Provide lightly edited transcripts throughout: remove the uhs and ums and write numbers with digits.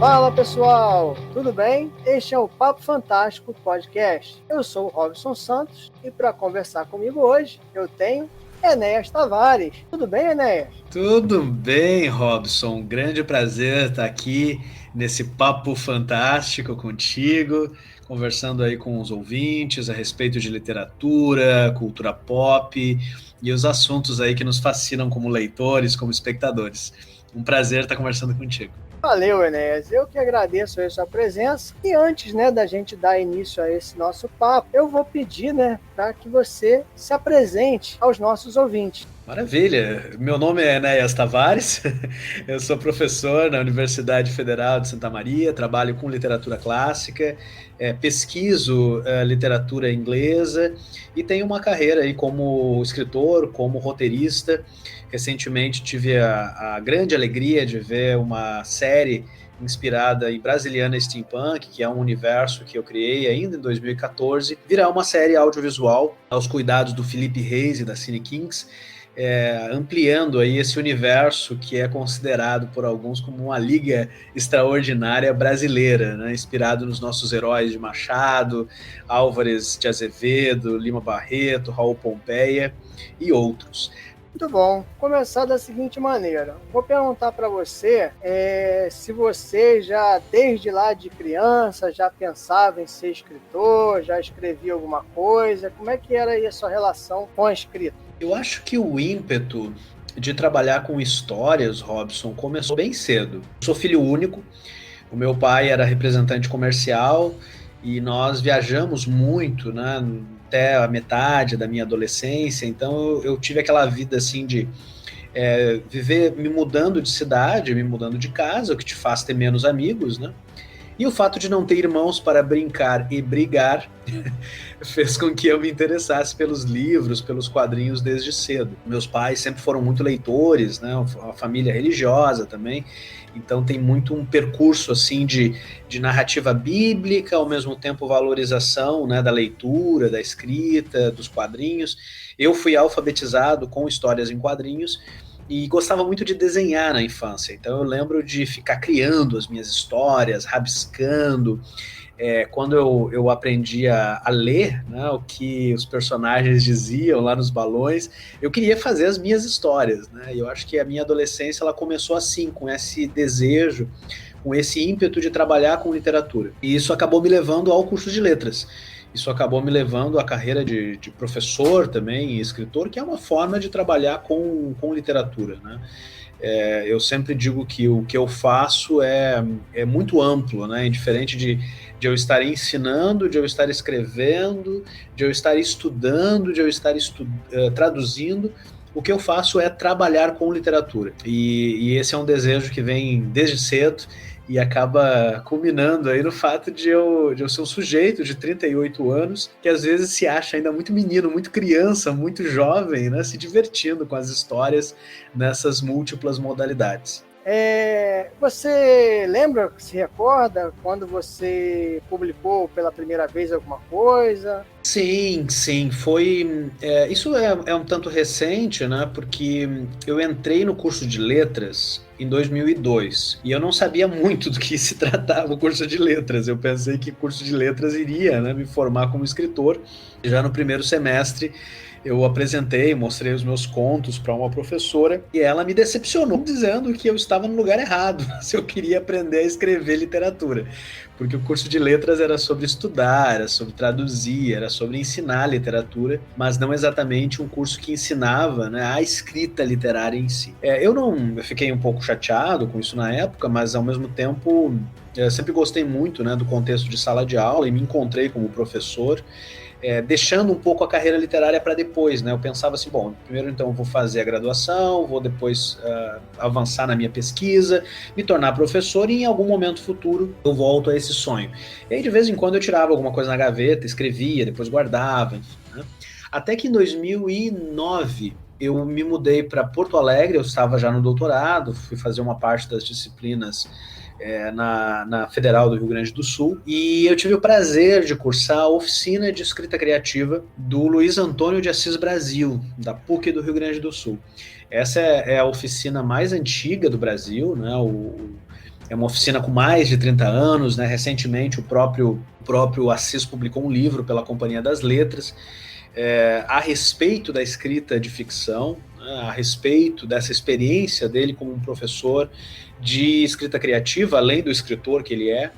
Fala pessoal, tudo bem? Este é o Papo Fantástico Podcast. Eu sou o Robson Santos e para conversar comigo hoje eu tenho Enéas Tavares. Tudo bem, Enéas? Tudo bem, Robson. Um grande prazer estar aqui nesse papo fantástico contigo, conversando aí com os ouvintes a respeito de literatura, cultura pop e os assuntos aí que nos fascinam como leitores, como espectadores. Um prazer estar conversando contigo. Valeu, Enéas. Eu que agradeço a sua presença. E antes, da gente dar início a esse nosso papo, eu vou pedir, para que você se apresente aos nossos ouvintes. Maravilha! Meu nome é Enéas Tavares, eu sou professor na Universidade Federal de Santa Maria, trabalho com literatura clássica, pesquiso literatura inglesa e tenho uma carreira aí como escritor, como roteirista. Recentemente tive a grande alegria de ver uma série inspirada em Brasiliana Steampunk, que é um universo que eu criei ainda em 2014, virar uma série audiovisual aos cuidados do Felipe Reis e da Cine Kings, ampliando aí esse universo que é considerado por alguns como uma liga extraordinária brasileira, né? Inspirado nos nossos heróis de Machado, Álvares de Azevedo, Lima Barreto, Raul Pompeia e outros. Muito bom. Começar da seguinte maneira. Vou perguntar para você se você já, desde lá de criança, já pensava em ser escritor, já escrevia alguma coisa. Como é que era aí a sua relação com a escrita? Eu acho que o ímpeto de trabalhar com histórias, Robson, começou bem cedo. Eu sou filho único, o meu pai era representante comercial e nós viajamos muito, né, até a metade da minha adolescência, então eu tive aquela vida assim de viver me mudando de cidade, me mudando de casa, o que te faz ter menos amigos, né? E o fato de não ter irmãos para brincar e brigar fez com que eu me interessasse pelos livros, pelos quadrinhos desde cedo. Meus pais sempre foram muito leitores, né? Uma família religiosa também, então tem muito um percurso assim de narrativa bíblica, ao mesmo tempo valorização, né, da leitura, da escrita, dos quadrinhos. Eu fui alfabetizado com histórias em quadrinhos e gostava muito de desenhar na infância, então eu lembro de ficar criando as minhas histórias, rabiscando. Quando eu aprendi a ler, né, o que os personagens diziam lá nos balões, eu queria fazer as minhas histórias, né? E eu acho que a minha adolescência ela começou assim, com esse desejo, com esse ímpeto de trabalhar com literatura. E isso acabou me levando ao curso de letras. Isso acabou me levando à carreira de professor também e escritor, que é uma forma de trabalhar com literatura, né? Eu sempre digo que o que eu faço é muito amplo, né? Diferente de eu estar ensinando, de eu estar escrevendo, de eu estar estudando, de eu estar traduzindo. O que eu faço é trabalhar com literatura. E esse é um desejo que vem desde cedo e acaba culminando aí no fato de eu ser um sujeito de 38 anos que às vezes se acha ainda muito menino, muito criança, muito jovem, né, se divertindo com as histórias nessas múltiplas modalidades. Você lembra, se recorda, quando você publicou pela primeira vez alguma coisa? Sim, sim, foi. Isso é um tanto recente, né? Porque eu entrei no curso de letras em 2002 e eu não sabia muito do que se tratava o curso de letras. Eu pensei que curso de letras iria, né, me formar como escritor. Já no primeiro semestre eu apresentei, mostrei os meus contos para uma professora e ela me decepcionou dizendo que eu estava no lugar errado se eu queria aprender a escrever literatura, porque o curso de letras era sobre estudar, era sobre traduzir, era sobre ensinar literatura, mas não exatamente um curso que ensinava, né, a escrita literária em si. Eu fiquei um pouco chateado com isso na época, mas ao mesmo tempo eu sempre gostei muito, né, do contexto de sala de aula e me encontrei como professor, deixando um pouco a carreira literária para depois, né? Eu pensava assim, bom, primeiro então eu vou fazer a graduação, vou depois avançar na minha pesquisa, me tornar professor e em algum momento futuro eu volto a esse sonho. E aí de vez em quando eu tirava alguma coisa na gaveta, escrevia, depois guardava, enfim, né? Até que em 2009 eu me mudei para Porto Alegre, eu estava já no doutorado, fui fazer uma parte das disciplinas na Federal do Rio Grande do Sul, e eu tive o prazer de cursar a oficina de escrita criativa do Luiz Antônio de Assis Brasil, da PUC do Rio Grande do Sul. Essa é a oficina mais antiga do Brasil, né? É uma oficina com mais de 30 anos, né? Recentemente o próprio Assis publicou um livro pela Companhia das Letras a respeito da escrita de ficção, né? A respeito dessa experiência dele como um professor de escrita criativa, além do escritor que ele é.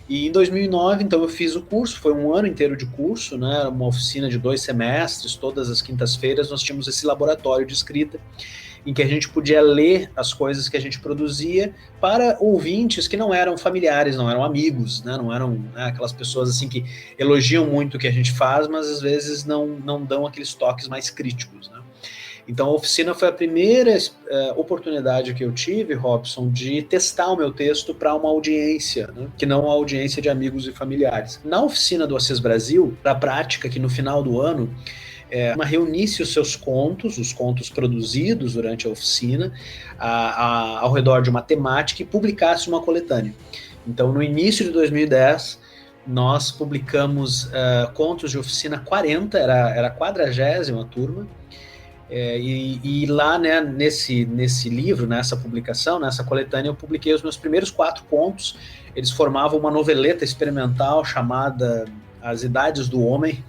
E em 2009, então, eu fiz o curso, foi um ano inteiro de curso, né? Uma oficina de 2 semestres, todas as quintas-feiras nós tínhamos esse laboratório de escrita, em que a gente podia ler as coisas que a gente produzia para ouvintes que não eram familiares, não eram amigos, né? Não eram, né, aquelas pessoas assim que elogiam muito o que a gente faz, mas às vezes não dão aqueles toques mais críticos, né? Então a oficina foi a primeira oportunidade que eu tive, Robson, de testar o meu texto para uma audiência, né, que não uma audiência de amigos e familiares. Na oficina do Assis Brasil, para a prática que no final do ano, reunisse os seus contos, os contos produzidos durante a oficina, ao redor de uma temática e publicasse uma coletânea. Então, no início de 2010, nós publicamos contos de oficina 40, era a 40ª turma, e lá, né, nesse livro, nessa publicação, nessa coletânea, eu publiquei os meus primeiros 4 contos. Eles formavam uma noveleta experimental chamada As Idades do Homem,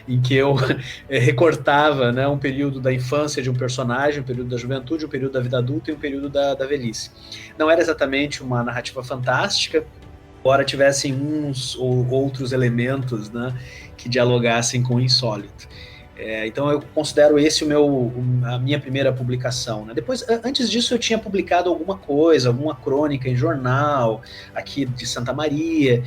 em que eu recortava, né, um período da infância de um personagem, um período da juventude, um período da vida adulta e um período da velhice. Não era exatamente uma narrativa fantástica, embora tivessem uns ou outros elementos, né, que dialogassem com o insólito. Então eu considero esse a minha primeira publicação, né? Depois, antes disso, eu tinha publicado alguma coisa, alguma crônica em jornal aqui de Santa Maria,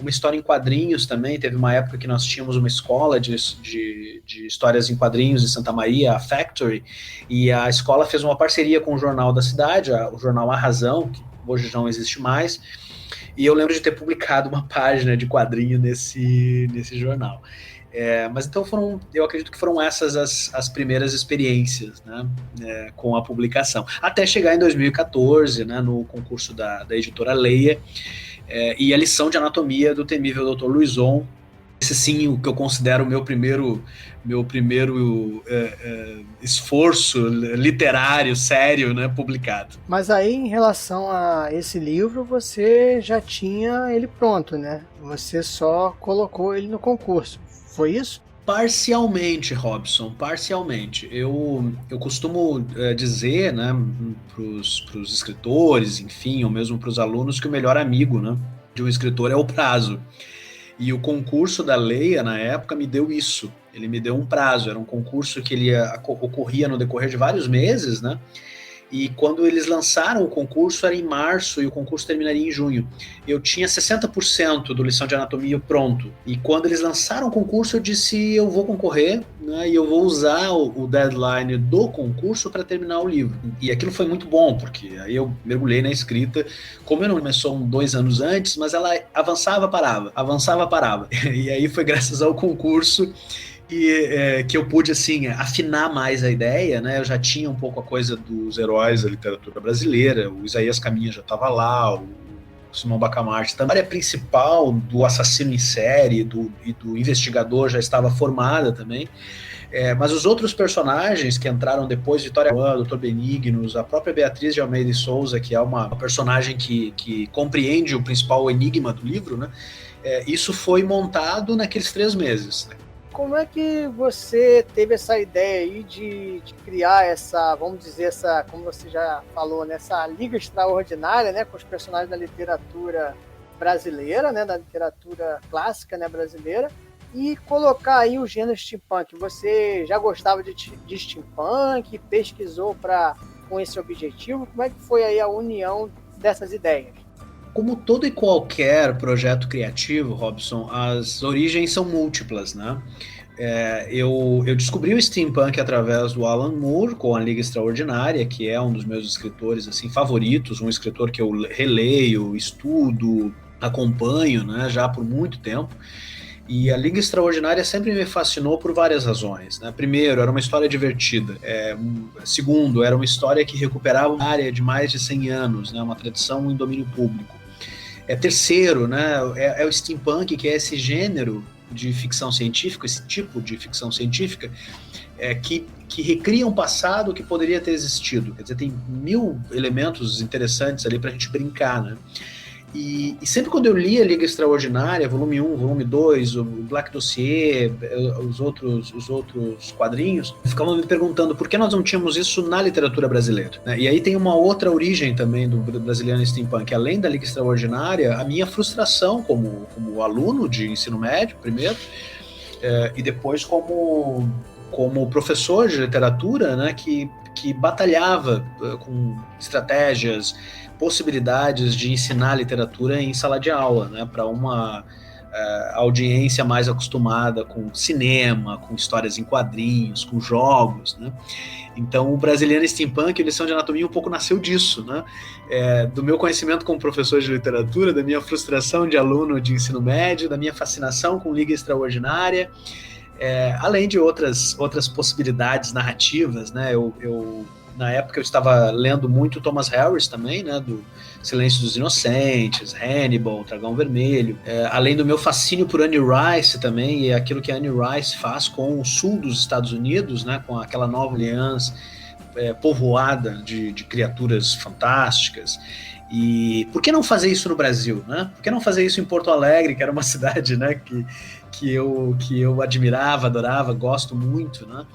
uma história em quadrinhos também. Teve uma época que nós tínhamos uma escola de histórias em quadrinhos em Santa Maria, a Factory, e a escola fez uma parceria com o jornal da cidade, o jornal A Razão, que hoje não existe mais, e eu lembro de ter publicado uma página de quadrinho nesse jornal. Mas então eu acredito que foram essas as primeiras experiências, né, com a publicação. Até chegar em 2014, né, no concurso da editora Leia, e a lição de anatomia do temível Dr. Luizon. Esse sim, o que eu considero o meu primeiro esforço literário, sério, né, publicado. Mas aí, em relação a esse livro, você já tinha ele pronto, né? Você só colocou ele no concurso. Foi isso? Parcialmente, Robson, parcialmente. Eu costumo dizer, né, pros escritores, enfim, ou mesmo para os alunos, que o melhor amigo, né, de um escritor é o prazo. E o concurso da Leia, na época, me deu isso. Ele me deu um prazo. Era um concurso que ele ocorria no decorrer de vários meses, né? E quando eles lançaram o concurso, era em março e o concurso terminaria em junho. Eu tinha 60% do lição de anatomia pronto. E quando eles lançaram o concurso, eu disse, eu vou concorrer, né, e eu vou usar o deadline do concurso para terminar o livro. E aquilo foi muito bom, porque aí eu mergulhei na escrita. Como eu não começou 2 anos antes, mas ela avançava, parava. E aí foi graças ao concurso que eu pude, assim, afinar mais a ideia, né? Eu já tinha um pouco a coisa dos heróis da literatura brasileira, o Isaías Caminha já estava lá, o Simão Bacamarte também. A área principal do assassino em série e do investigador já estava formada também, mas os outros personagens que entraram depois, Vitória Juan, Dr. Benignos, a própria Beatriz de Almeida e Souza, que é uma personagem que compreende o principal enigma do livro, né? Isso foi montado naqueles 3 meses, né? Como é que você teve essa ideia aí de criar essa, vamos dizer, como você já falou, né, essa liga extraordinária, né, com os personagens da literatura brasileira, né, da literatura clássica, né, brasileira, e colocar aí o gênero steampunk? Você já gostava de steampunk, pesquisou com esse objetivo? Como é que foi aí a união dessas ideias? Como todo e qualquer projeto criativo, Robson, as origens são múltiplas, né? Eu descobri o steampunk através do Alan Moore, com a Liga Extraordinária, que é um dos meus escritores assim, favoritos, um escritor que eu releio, estudo, acompanho, né, já por muito tempo. E a Liga Extraordinária sempre me fascinou por várias razões, né? Primeiro, era uma história divertida. Segundo, era uma história que recuperava uma área de mais de 100 anos, né? Uma tradição em domínio público. Terceiro, né? É o steampunk, que é esse gênero de ficção científica, esse tipo de ficção científica, que recria um passado que poderia ter existido. Quer dizer, tem 1000 elementos interessantes ali para a gente brincar, né? E sempre quando eu li a Liga Extraordinária, volume 1, volume 2, o Black Dossier, os outros quadrinhos, ficavam me perguntando por que nós não tínhamos isso na literatura brasileira, né? E aí tem uma outra origem também do Brasiliano Steampunk. Além da Liga Extraordinária, a minha frustração como aluno de ensino médio, primeiro, e depois como professor de literatura, né, que batalhava com estratégias, possibilidades de ensinar literatura em sala de aula, né, para uma audiência mais acostumada com cinema, com histórias em quadrinhos, com jogos, né? Então o Brasiliano Steampunk, a lição de anatomia, um pouco nasceu disso, né? Do meu conhecimento como professor de literatura, da minha frustração de aluno de ensino médio, da minha fascinação com Liga Extraordinária, além de outras possibilidades narrativas, né? Na época eu estava lendo muito Thomas Harris também, né, do Silêncio dos Inocentes, Hannibal, Dragão Vermelho, além do meu fascínio por Anne Rice também, e aquilo que a Anne Rice faz com o sul dos Estados Unidos, né, com aquela Nova Orleans povoada de criaturas fantásticas. E por que não fazer isso no Brasil, né? Por que não fazer isso em Porto Alegre, que era uma cidade, né, que eu admirava, adorava, gosto muito, né?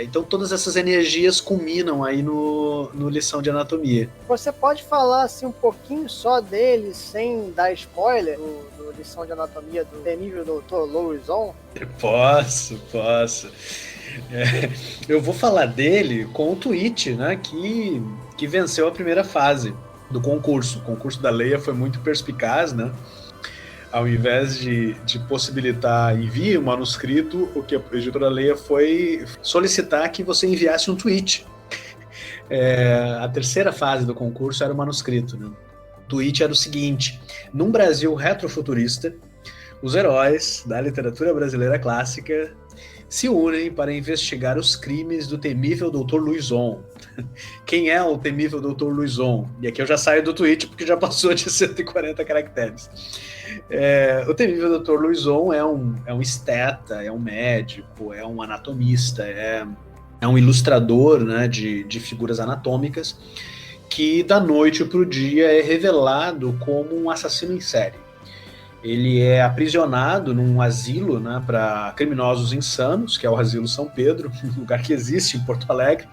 Então todas essas energias culminam aí no Lição de Anatomia. Você pode falar assim, um pouquinho só dele, sem dar spoiler, do Lição de Anatomia do temível Dr. Louison? Posso. Eu vou falar dele com o tweet, né, que venceu a primeira fase do concurso. O concurso da Leia foi muito perspicaz, né? Ao invés de possibilitar envie o manuscrito, o que a editora Leia foi solicitar que você enviasse um tweet. A terceira fase do concurso era o manuscrito, né? O tweet era o seguinte: num Brasil retrofuturista, os heróis da literatura brasileira clássica se unem para investigar os crimes do temível Dr. Louison. Quem é o temível Dr. Louison? E aqui eu já saio do tweet porque já passou de 140 caracteres. O temível Dr. Louison é um esteta, é um médico, é um anatomista, é um ilustrador, né, de figuras anatômicas, que da noite para o dia é revelado como um assassino em série. Ele é aprisionado num asilo, né, para criminosos insanos, que é o Asilo São Pedro, um lugar que existe em Porto Alegre.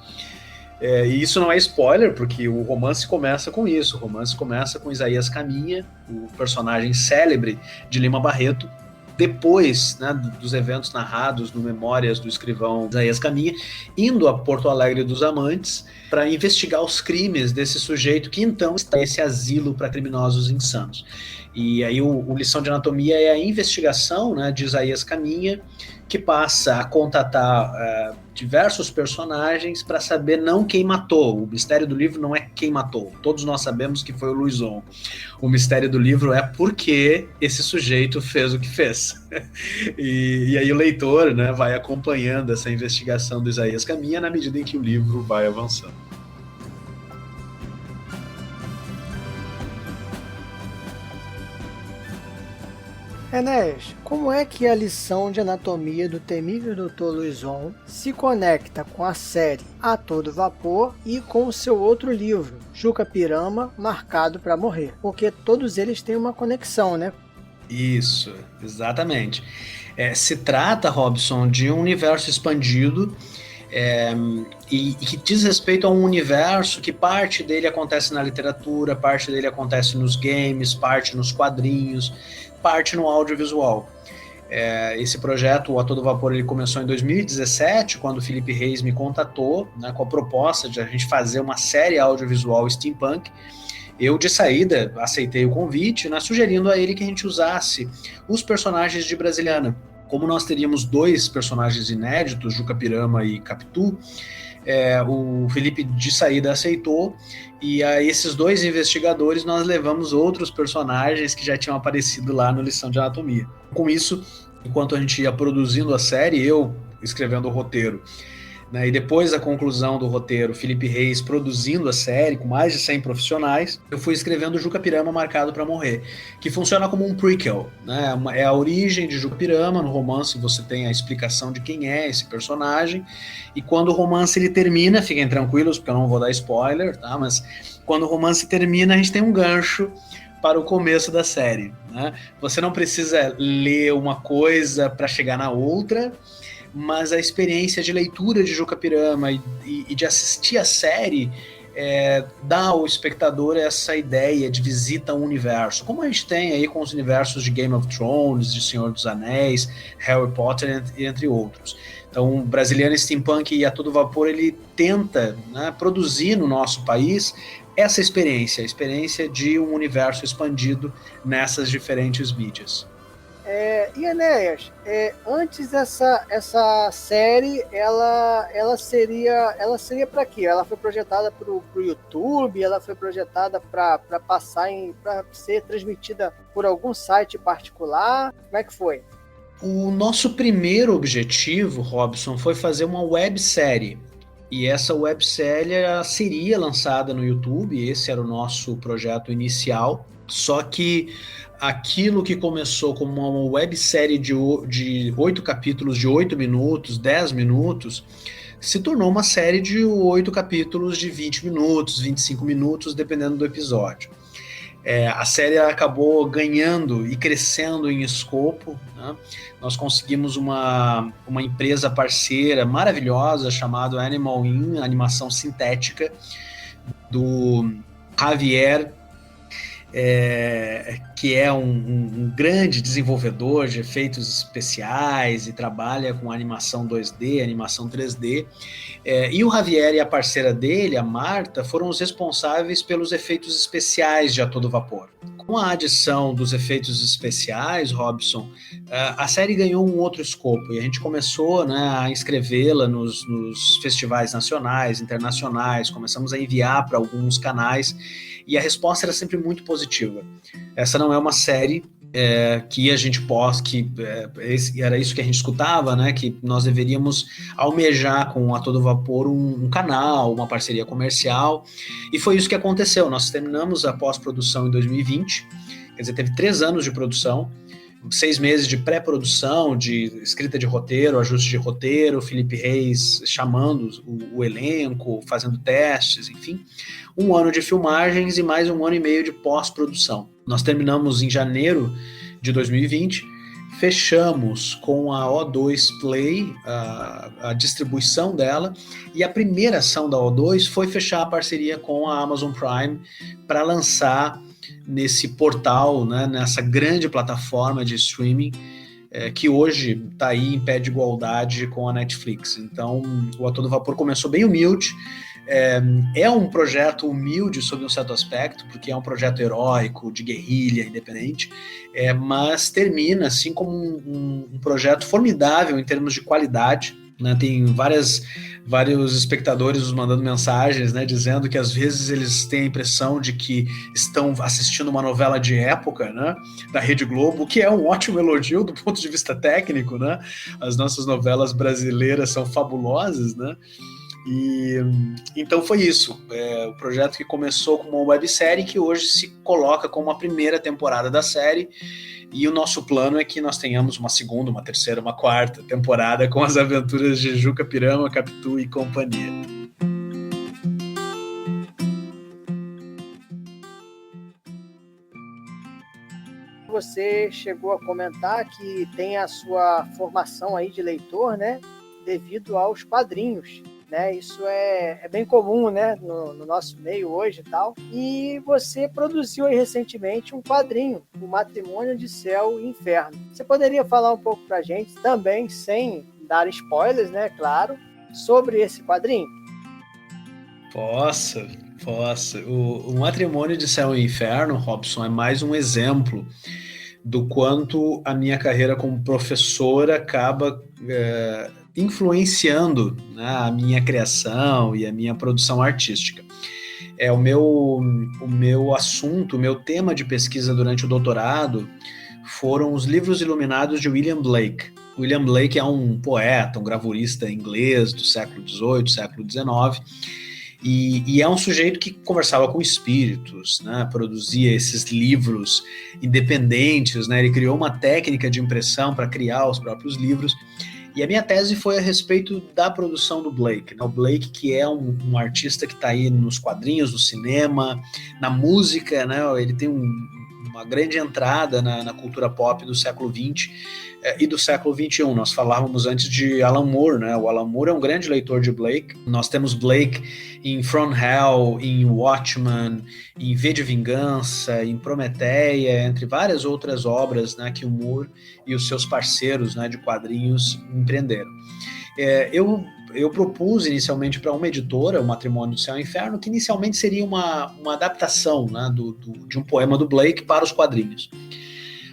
E isso não é spoiler, porque o romance começa com isso. O romance começa com Isaías Caminha, o personagem célebre de Lima Barreto, depois, né, dos eventos narrados no Memórias do escrivão Isaías Caminha, indo a Porto Alegre dos Amantes para investigar os crimes desse sujeito que então está nesse asilo para criminosos insanos. E aí o Lição de Anatomia é a investigação, né, de Isaías Caminha, que passa a contatar diversos personagens para saber não quem matou. O mistério do livro não é quem matou. Todos nós sabemos que foi o Louison. O mistério do livro é por que esse sujeito fez o que fez. E aí o leitor, né, vai acompanhando essa investigação do Isaías Caminha na medida em que o livro vai avançando. Enéas, como é que a lição de anatomia do temível Dr. Louison se conecta com a série A Todo Vapor e com o seu outro livro, Juca Pirama, Marcado para Morrer? Porque todos eles têm uma conexão, né? Isso, exatamente. Se trata, Robson, de um universo expandido e que diz respeito a um universo que parte dele acontece na literatura, parte dele acontece nos games, parte nos quadrinhos, parte no audiovisual. Esse projeto, o A Todo Vapor, ele começou em 2017, quando o Felipe Reis me contatou, né, com a proposta de a gente fazer uma série audiovisual steampunk. Eu, de saída, aceitei o convite, né, sugerindo a ele que a gente usasse os personagens de Brasiliana. Como nós teríamos 2 personagens inéditos, Juca Pirama e Capitu, o Felipe de saída aceitou, e a esses 2 investigadores nós levamos outros personagens que já tinham aparecido lá no Lição de Anatomia. Com isso, enquanto a gente ia produzindo a série, eu escrevendo o roteiro, né, e depois da conclusão do roteiro, Felipe Reis produzindo a série com mais de 100 profissionais, eu fui escrevendo Juca Pirama Marcado para Morrer, que funciona como um prequel, né, é a origem de Juca Pirama. No romance você tem a explicação de quem é esse personagem, e quando o romance ele termina, fiquem tranquilos porque eu não vou dar spoiler, tá? Mas quando o romance termina a gente tem um gancho para o começo da série, né? Você não precisa ler uma coisa para chegar na outra, mas a experiência de leitura de Juca Pirama e de assistir a série dá ao espectador essa ideia de visita ao universo, como a gente tem aí com os universos de Game of Thrones, de Senhor dos Anéis, Harry Potter, entre outros. Então, o Brasiliano Steampunk e A Todo Vapor, ele tenta, né, produzir no nosso país essa experiência, a experiência de um universo expandido nessas diferentes mídias. E Enéas, antes essa série, ela seria para quê? Ela foi projetada para o YouTube? Ela foi projetada para ser transmitida por algum site particular? Como é que foi? O nosso primeiro objetivo, Robson, foi fazer uma websérie. E essa websérie seria lançada no YouTube, esse era o nosso projeto inicial. Só que aquilo que começou como uma websérie de 8 capítulos de 8 minutos, 10 minutos, se tornou uma série de 8 capítulos de 20 minutos, 25 minutos, dependendo do episódio. A série acabou ganhando e crescendo em escopo, né? Nós conseguimos uma empresa parceira maravilhosa chamada Animal In, animação sintética, do Javier, que é um grande desenvolvedor de efeitos especiais e trabalha com animação 2D, animação 3D. E o Javier e a parceira dele, a Marta, foram os responsáveis pelos efeitos especiais de A Todo Vapor. Com a adição dos efeitos especiais, Robson, a série ganhou um outro escopo e a gente começou, né, a inscrevê-la nos festivais nacionais, internacionais, começamos a enviar para alguns canais e a resposta era sempre muito positiva. Essa não é uma série que a gente possa, era isso que a gente escutava, né, que nós deveríamos almejar com A Todo Vapor um canal, uma parceria comercial, e foi isso que aconteceu. Nós terminamos a pós-produção em 2020, quer dizer, teve 3 anos de produção, 6 meses de pré-produção, de escrita de roteiro, ajuste de roteiro, Felipe Reis chamando o elenco, fazendo testes, enfim. 1 ano de filmagens e mais 1 ano e meio de pós-produção. Nós terminamos em janeiro de 2020, fechamos com a O2 Play, a distribuição dela, e a primeira ação da O2 foi fechar a parceria com a Amazon Prime para lançar nesse portal, né, nessa grande plataforma de streaming que hoje está aí em pé de igualdade com a Netflix. Então, o A Todo Vapor começou bem humilde, é um projeto humilde sob um certo aspecto, porque é um projeto heróico, de guerrilha, independente, mas termina assim como um projeto formidável em termos de qualidade, né? Tem vários espectadores nos mandando mensagens, né, dizendo que às vezes eles têm a impressão de que estão assistindo uma novela de época, né, da Rede Globo, o que é um ótimo elogio do ponto de vista técnico, né? As nossas novelas brasileiras são fabulosas, né? E então foi isso, o projeto que começou como uma websérie que hoje se coloca como a primeira temporada da série, e o nosso plano é que nós tenhamos uma segunda, uma terceira, uma quarta temporada com as aventuras de Juca Pirama, Capitu e companhia. Você chegou a comentar que tem a sua formação aí de leitor, né, devido aos quadrinhos. Né, isso é bem comum, né, no nosso meio hoje e tal. E você produziu aí recentemente um quadrinho, O Matrimônio de Céu e Inferno. Você poderia falar um pouco pra gente, também sem dar spoilers, né, claro, sobre esse quadrinho? Posso. O Matrimônio de Céu e Inferno, Robson, é mais um exemplo do quanto a minha carreira como professor acaba influenciando, né, a minha criação e a minha produção artística. O meu assunto, o meu tema de pesquisa durante o doutorado foram os livros iluminados de William Blake. William Blake é um poeta, um gravurista inglês do século XVIII, século XIX, e é um sujeito que conversava com espíritos, né, produzia esses livros independentes, né, ele criou uma técnica de impressão para criar os próprios livros, e a minha tese foi a respeito da produção do Blake, né, o Blake que é um artista que está aí nos quadrinhos, no cinema, na música, né, ele tem uma grande entrada na cultura pop do século XX e do século XXI. Nós falávamos antes de Alan Moore, né? O Alan Moore é um grande leitor de Blake. Nós temos Blake em From Hell, em Watchmen, em V de Vingança, em Prometeia, entre várias outras obras, né, que o Moore e os seus parceiros, né, de quadrinhos empreenderam. Eu propus inicialmente para uma editora, O Matrimônio do Céu e Inferno, que inicialmente seria uma adaptação, né, de um poema do Blake para os quadrinhos.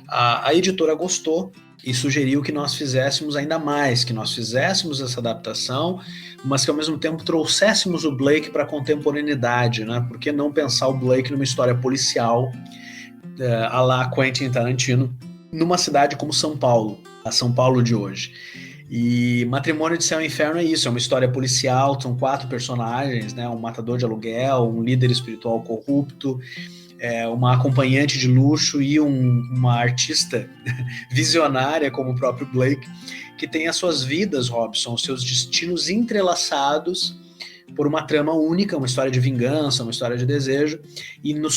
A editora gostou e sugeriu que nós fizéssemos ainda mais, que nós fizéssemos essa adaptação, mas que ao mesmo tempo trouxéssemos o Blake para a contemporaneidade, né? Por que não pensar o Blake numa história policial, à la Quentin Tarantino, numa cidade como São Paulo, a São Paulo de hoje. E Matrimônio de Céu e Inferno é isso, é uma história policial, são 4 personagens, né? Um matador de aluguel, um líder espiritual corrupto, uma acompanhante de luxo e uma artista visionária como o próprio Blake, que tem as suas vidas, Robson, os seus destinos entrelaçados por uma trama única, uma história de vingança, uma história de desejo, e no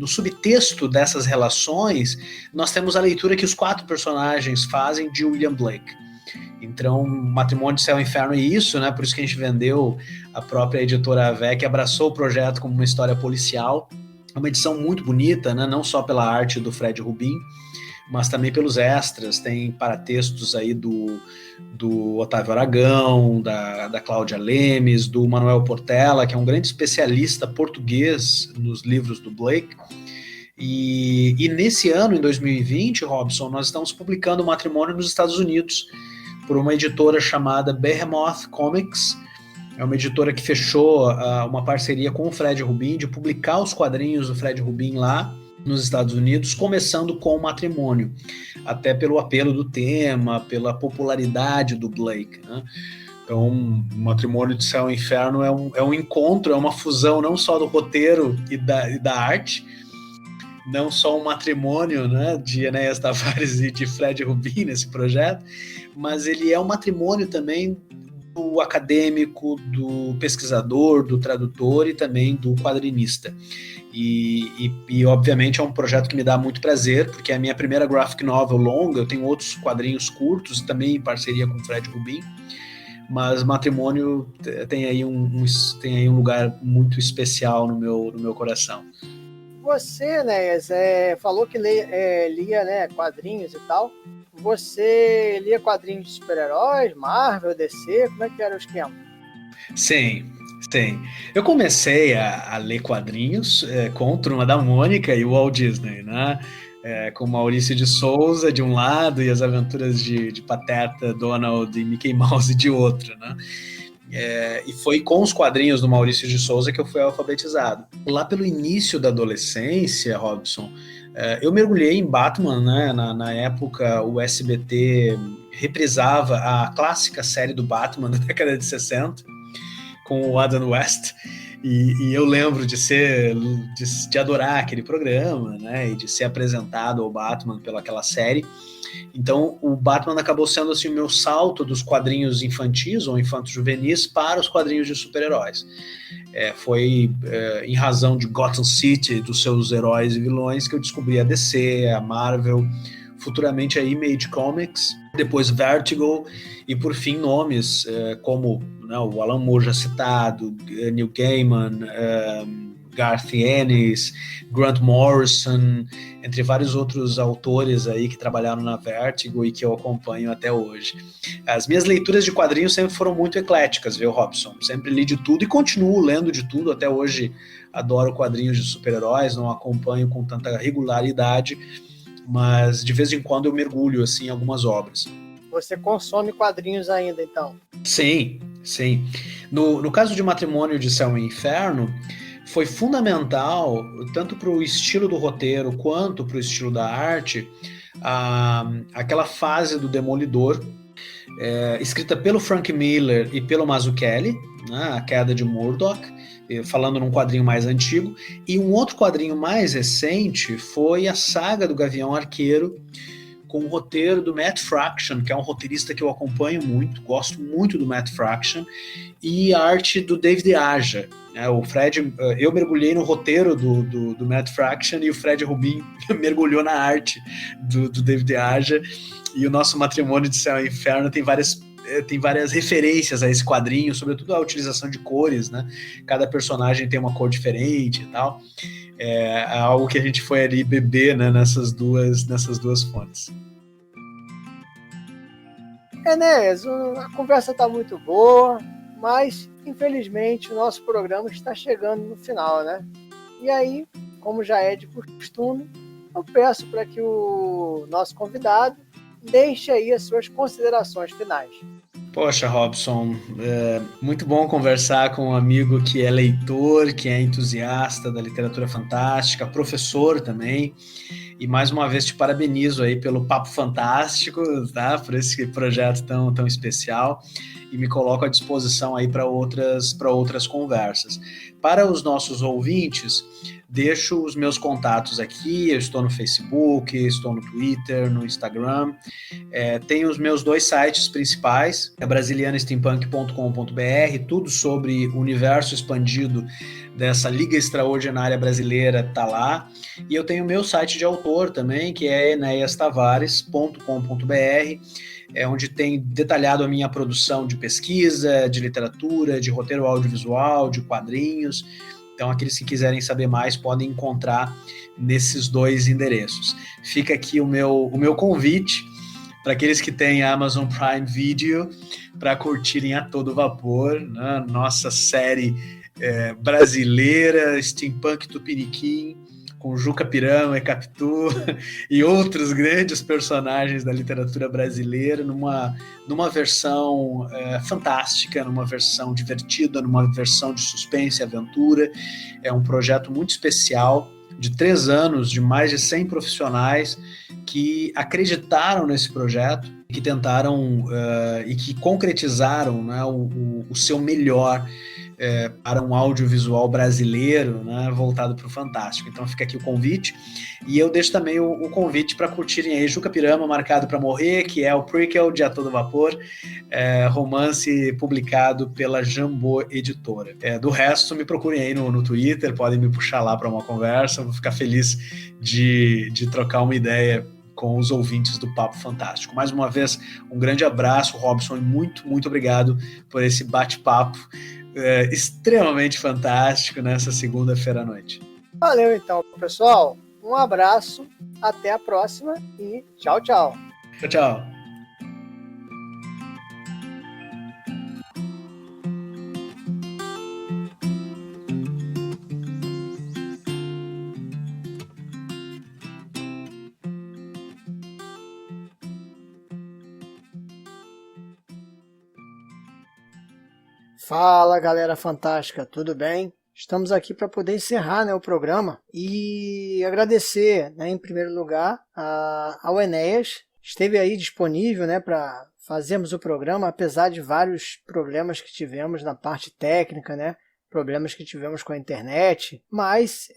subtexto dessas relações, nós temos a leitura que os 4 personagens fazem de William Blake. Então, Matrimônio de Céu e Inferno é isso, né? Por isso que a gente vendeu, a própria editora AVEC abraçou o projeto como uma história policial. É uma edição muito bonita, né? Não só pela arte do Fred Rubin, mas também pelos extras. Tem paratextos aí do Otávio Aragão, da Cláudia Lemes, do Manuel Portela, que é um grande especialista português nos livros do Blake. E nesse ano, em 2020, Robson, nós estamos publicando o Matrimônio nos Estados Unidos, por uma editora chamada Behemoth Comics. É uma editora que fechou uma parceria com o Fred Rubin de publicar os quadrinhos do Fred Rubin lá nos Estados Unidos, começando com o Matrimônio, até pelo apelo do tema, pela popularidade do Blake, né? Então, Matrimônio de Céu e Inferno é um encontro, é uma fusão não só do roteiro e da arte, não só um matrimônio, né, de Enéas Tavares e de Fred Rubin nesse projeto, mas ele é um matrimônio também do acadêmico, do pesquisador, do tradutor e também do quadrinista. E obviamente é um projeto que me dá muito prazer, porque é a minha primeira graphic novel longa. Eu tenho outros quadrinhos curtos, também em parceria com Fred Rubin, mas Matrimônio tem aí um lugar muito especial no meu coração. Você, Enéas, falou que lia, né, quadrinhos e tal. Você lia quadrinhos de super-heróis, Marvel, DC? Como é que era o esquema? Sim. Eu comecei a ler quadrinhos com Turma da Mônica e o Walt Disney, né? Com Maurício de Souza de um lado e as aventuras de Pateta, Donald e Mickey Mouse de outro, né? E foi com os quadrinhos do Maurício de Souza que eu fui alfabetizado. Lá pelo início da adolescência, Robson, eu mergulhei em Batman, né? Na época, o SBT reprisava a clássica série do Batman da década de 60, com o Adam West, e eu lembro de adorar aquele programa, né? E de ser apresentado ao Batman pelaquela série. Então, o Batman acabou sendo assim, o meu salto dos quadrinhos infantis ou infanto-juvenis para os quadrinhos de super-heróis. Foi em razão de Gotham City, dos seus heróis e vilões, que eu descobri a DC, a Marvel, futuramente a Image Comics, depois Vertigo, e por fim nomes como, né, o Alan Moore já citado, Neil Gaiman, Garth Ennis, Grant Morrison, entre vários outros autores aí que trabalharam na Vertigo e que eu acompanho até hoje. As minhas leituras de quadrinhos sempre foram muito ecléticas, viu, Robson? Sempre li de tudo e continuo lendo de tudo. Até hoje adoro quadrinhos de super-heróis, não acompanho com tanta regularidade, mas de vez em quando eu mergulho assim, em algumas obras. Você consome quadrinhos ainda, então? Sim. No caso de Matrimônio de Céu e Inferno, foi fundamental, tanto para o estilo do roteiro quanto para o estilo da arte, aquela fase do Demolidor, escrita pelo Frank Miller e pelo Mazzucchelli, né, A Queda de Murdoch, falando num quadrinho mais antigo, e um outro quadrinho mais recente foi a saga do Gavião Arqueiro, com o roteiro do Matt Fraction, que é um roteirista que eu acompanho muito, gosto muito do Matt Fraction, e a arte do David Aja. O Fred, eu mergulhei no roteiro do Matt Fraction e o Fred Rubin mergulhou na arte do David Aja, e o nosso Matrimônio de Céu e Inferno tem várias referências a esse quadrinho, sobretudo a utilização de cores, né? Cada personagem tem uma cor diferente e tal. É algo que a gente foi ali beber, né, nessas duas fontes. Enéas, a conversa está muito boa, mas infelizmente o nosso programa está chegando no final, né? E aí, como já é de costume, eu peço para que o nosso convidado deixe aí as suas considerações finais. Poxa, Robson, muito bom conversar com um amigo que é leitor, que é entusiasta da literatura fantástica, professor também, e mais uma vez te parabenizo aí pelo Papo Fantástico, tá? Por esse projeto tão especial, e me coloco à disposição aí para outras conversas. Para os nossos ouvintes, deixo os meus contatos aqui, eu estou no Facebook, estou no Twitter, no Instagram, tenho os meus 2 sites principais, brasilianasteampunk.com.br, tudo sobre o universo expandido dessa Liga Extraordinária Brasileira tá lá, e eu tenho o meu site de autor também, que é eneastavares.com.br, onde tem detalhado a minha produção de pesquisa, de literatura, de roteiro audiovisual, de quadrinhos. Então, aqueles que quiserem saber mais podem encontrar nesses 2 endereços. Fica aqui o meu convite para aqueles que têm Amazon Prime Video para curtirem a todo vapor, né? Nossa série brasileira, Steampunk Tupiniquim, com Juca Pirama e Capitu e outros grandes personagens da literatura brasileira, numa versão fantástica, numa versão divertida, numa versão de suspense e aventura. É um projeto muito especial, de 3 anos, de mais de 100 profissionais que acreditaram nesse projeto, que tentaram e que concretizaram, né, o seu melhor para um audiovisual brasileiro, né, voltado para o fantástico. Então fica aqui o convite, e eu deixo também o convite para curtirem aí Juca Pirama, Marcado para Morrer, que é o prequel de A Todo Vapor, romance publicado pela Jambô Editora. Do resto, me procurem aí no Twitter, podem me puxar lá para uma conversa, eu vou ficar feliz de trocar uma ideia com os ouvintes do Papo Fantástico. Mais uma vez, um grande abraço, Robson, e muito, muito obrigado por esse bate-papo extremamente fantástico nessa segunda-feira à noite. Valeu então, pessoal. Um abraço, até a próxima e tchau, tchau. Tchau, tchau. Fala, galera fantástica, tudo bem? Estamos aqui para poder encerrar, né, o programa e agradecer, né, em primeiro lugar ao Enéas. Esteve aí disponível, né, para fazermos o programa, apesar de vários problemas que tivemos na parte técnica, né, problemas que tivemos com a internet, mas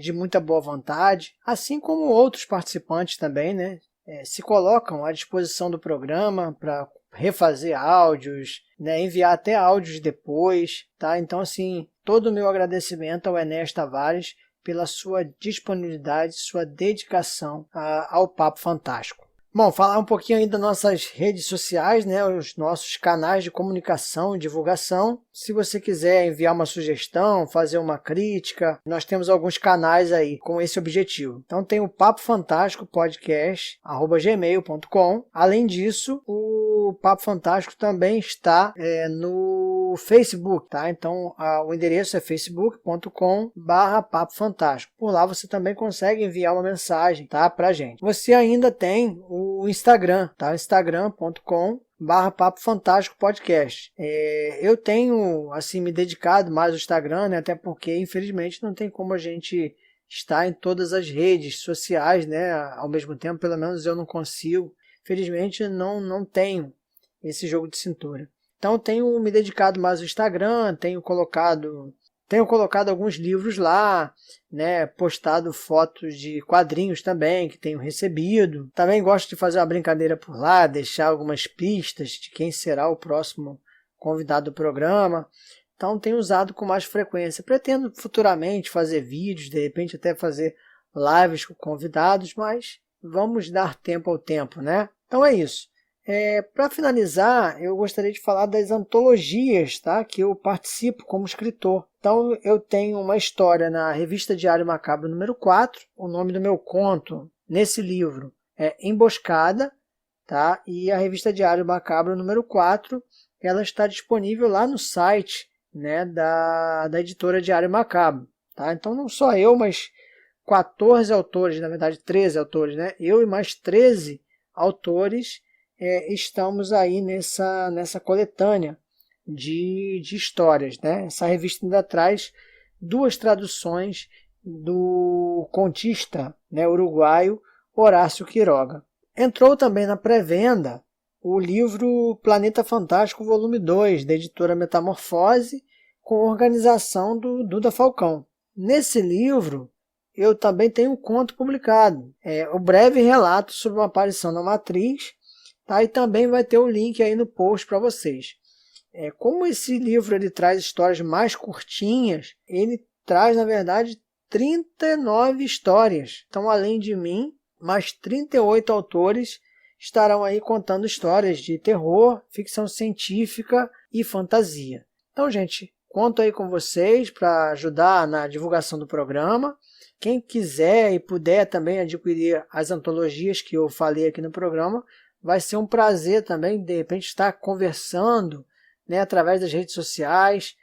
de muita boa vontade, assim como outros participantes também, né, se colocam à disposição do programa para refazer áudios, né, enviar até áudios depois, tá? Então, assim, todo o meu agradecimento ao Enéas Tavares pela sua disponibilidade, sua dedicação ao Papo Fantástico. Bom, falar um pouquinho aí das nossas redes sociais, né, os nossos canais de comunicação e divulgação. Se você quiser enviar uma sugestão, fazer uma crítica, nós temos alguns canais aí com esse objetivo. Então tem o Papo Fantástico Podcast, @gmail.com. Além disso, o Papo Fantástico também está no Facebook, tá? Então o endereço é facebook.com/Papo Fantástico. Por lá você também consegue enviar uma mensagem, tá, pra gente. Você ainda tem o Instagram, tá? instagram.com/Papo Fantástico Podcast. Eu tenho, assim, me dedicado mais ao Instagram, né? Até porque, infelizmente, não tem como a gente estar em todas as redes sociais, né? Ao mesmo tempo, pelo menos eu não consigo. Felizmente, não tenho esse jogo de cintura. Então, tenho me dedicado mais ao Instagram, tenho colocado alguns livros lá, né? Postado fotos de quadrinhos também, que tenho recebido. Também gosto de fazer uma brincadeira por lá, deixar algumas pistas de quem será o próximo convidado do programa. Então, tenho usado com mais frequência. Pretendo futuramente fazer vídeos, de repente até fazer lives com convidados, mas vamos dar tempo ao tempo, né? Então é isso. Para finalizar, eu gostaria de falar das antologias, tá? Que eu participo como escritor. Então, eu tenho uma história na revista Diário Macabro número 4. O nome do meu conto nesse livro é Emboscada, tá? E a revista Diário Macabro número 4, ela está disponível lá no site, né, da editora Diário Macabro. Tá? Então, não só eu, mas 14 autores, na verdade 13 autores, né? Eu e mais 13 autores estamos aí nessa coletânea de histórias, né? Essa revista ainda traz 2 traduções do contista, né, uruguaio Horácio Quiroga. Entrou também na pré-venda o livro Planeta Fantástico, volume 2, da editora Metamorfose, com organização do Duda Falcão. Nesse livro, eu também tenho um conto publicado, o breve relato sobre uma aparição na Matriz, tá? E também vai ter o link aí no post para vocês. Como esse livro ele traz histórias mais curtinhas, ele traz, na verdade, 39 histórias. Então, além de mim, mais 38 autores estarão aí contando histórias de terror, ficção científica e fantasia. Então, gente, conto aí com vocês para ajudar na divulgação do programa. Quem quiser e puder também adquirir as antologias que eu falei aqui no programa, vai ser um prazer também, de repente, estar conversando, né, através das redes sociais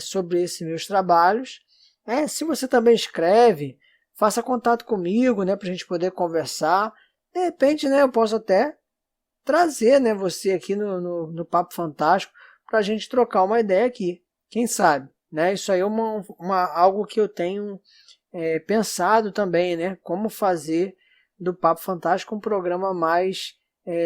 sobre esses meus trabalhos. Se você também escreve, faça contato comigo, né, para a gente poder conversar. De repente, né, eu posso até trazer, né, você aqui no Papo Fantástico para a gente trocar uma ideia aqui. Quem sabe? Né? Isso aí é algo que eu tenho pensado também, né, como fazer do Papo Fantástico um programa mais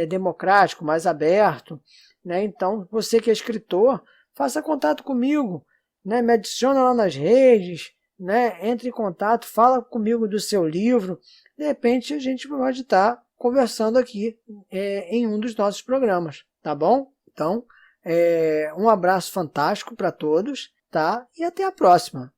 democrático, mais aberto. Né? Então, você que é escritor, faça contato comigo, né? Me adiciona lá nas redes, né? Entre em contato, fala comigo do seu livro. De repente, a gente pode estar conversando aqui em um dos nossos programas, tá bom? Então, um abraço fantástico para todos, tá? E até a próxima.